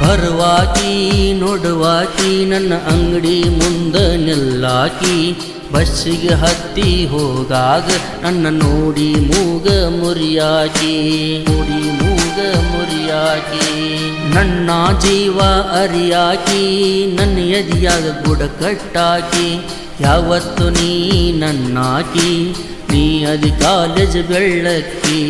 ಬರುವಾಕಿ ನೋಡುವಾಕಿ ನನ್ನ ಅಂಗಡಿ ಮುಂದ ನಿಲ್ಲಾಕಿ, ಬಸ್ಸಿಗೆ ಹತ್ತಿ ಹೋಗಾಗ ನನ್ನ ನೋಡಿ ಮೂಗ ಮುರಿಯಾಕಿ, ನನ್ನ ಜೀವ ಅರಿಯಾಕಿ, ನನ್ನ ಎದಿಯಾಗ ಗುಡ ಕಟ್ಟಾಕಿ, ಯಾವತ್ತು ನೀ ನನ್ನಾಕಿ, ನೀ ಅದಿ ಕಾಲೇಜ್ ಬೆಳ್ಳಕ್ಕಿ.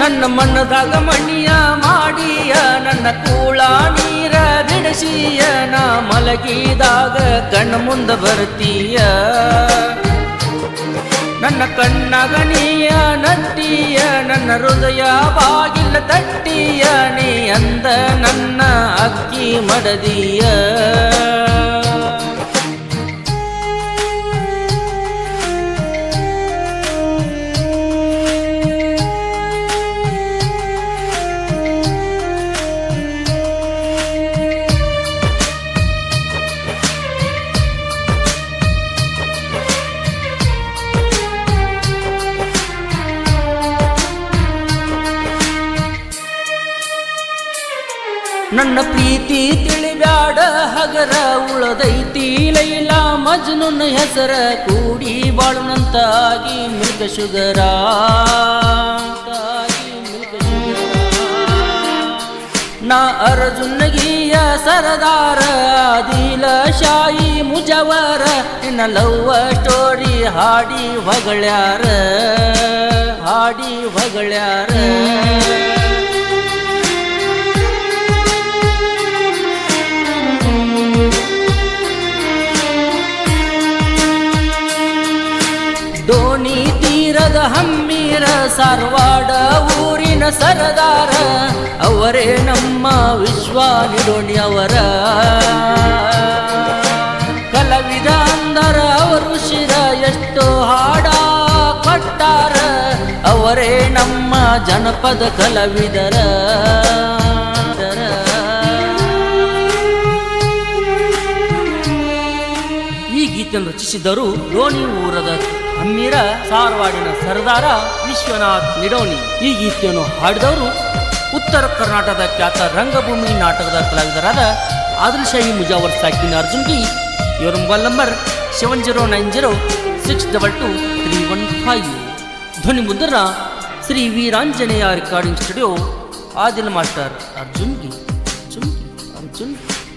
ನನ್ನ ಮಣ್ಣದಾಗ ಮಣ್ಣಿಯ ಮಾಡಿಯ, ನನ್ನ ಕೂಳ ನೀರ ಬಿಡಿಸಿಯ, ನಾ ಮಲಗಿದಾಗ ಕಣ್ಣು ಮುಂದ ಬರ್ತೀಯ, ನನ್ನ ಕಣ್ಣಾಗ ನೀಯ ನಟ್ಟಿಯ, ನನ್ನ ಹೃದಯ ಬಾಗಿಲ ತಟ್ಟಿಯ, ನೀ ಅಂದ ನನ್ನ ಅಕ್ಕಿ ಮಡದಿಯ. ನನ್ನ ಪ್ರೀತಿ ತಿಳಿಬ್ಯಾಡ ಹಗರ, ಉಳದೈತಿ ಲೈಲಾ ಮಜ್ನುನ್ ಹೆಸರ, ಕೂಡಿ ಬಾಳುನಂತಾಗಿ ಮಿಲ್ಕ ಶುಗರ. ನಾ ಅರ್ಜುನ್ಗಿಯ ಸರದಾರ, ಆದಿಲ ಶಾಹಿ ಮುಜವರ, ನಿನ್ನ ಲವ್ವ ಸ್ಟೋರಿ ಹಾಡಿ ಹೊಗಳ್ಯಾರ, ಹಾಡಿ ಹೊಗಳ್ಯಾರ. ದೋಣಿ ತೀರದ ಹಮ್ಮೀರ, ಸಾರವಾಡ ಊರಿನ ಸರದಾರ, ಅವರೇ ನಮ್ಮ ವಿಶ್ವ ನಿಡೋಣಿ ಅವರ. ಕಲಾವಿದ ಅಂದರ ಅವರು ಶಿರ, ಎಷ್ಟೋ ಹಾಡ ಕೊಟ್ಟಾರ, ಅವರೇ ನಮ್ಮ ಜನಪದ ಕಲಾವಿದರ. ಈ ಗೀತೆಯನ್ನು ರಚಿಸಿದರು ದೋಣಿ ಊರದ ಹಮ್ಮೀರ, ಸಾರವಾಡಿನ ಸರದಾರ ವಿಶ್ವನಾಥ್ ನಿಡೋಣಿ. ಈ ಗೀತೆಯನ್ನು ಹಾಡಿದವರು ಉತ್ತರ ಕರ್ನಾಟಕದ ಖ್ಯಾತ ರಂಗಭೂಮಿ ನಾಟಕದ ಕಲಾವಿದರಾದ ಆದಿಲ್ ಶಾಹಿ ಮುಜಾವರ್ ಸಾಕಿನ್ ಅರ್ಜುನ್ಗಿ. ಇವರ ಮೊಬೈಲ್ ನಂಬರ್ 7090622315. ಧ್ವನಿ ಮುದ್ರಣ Shri Veeranjaneya recording studio, Adil master Arjungi.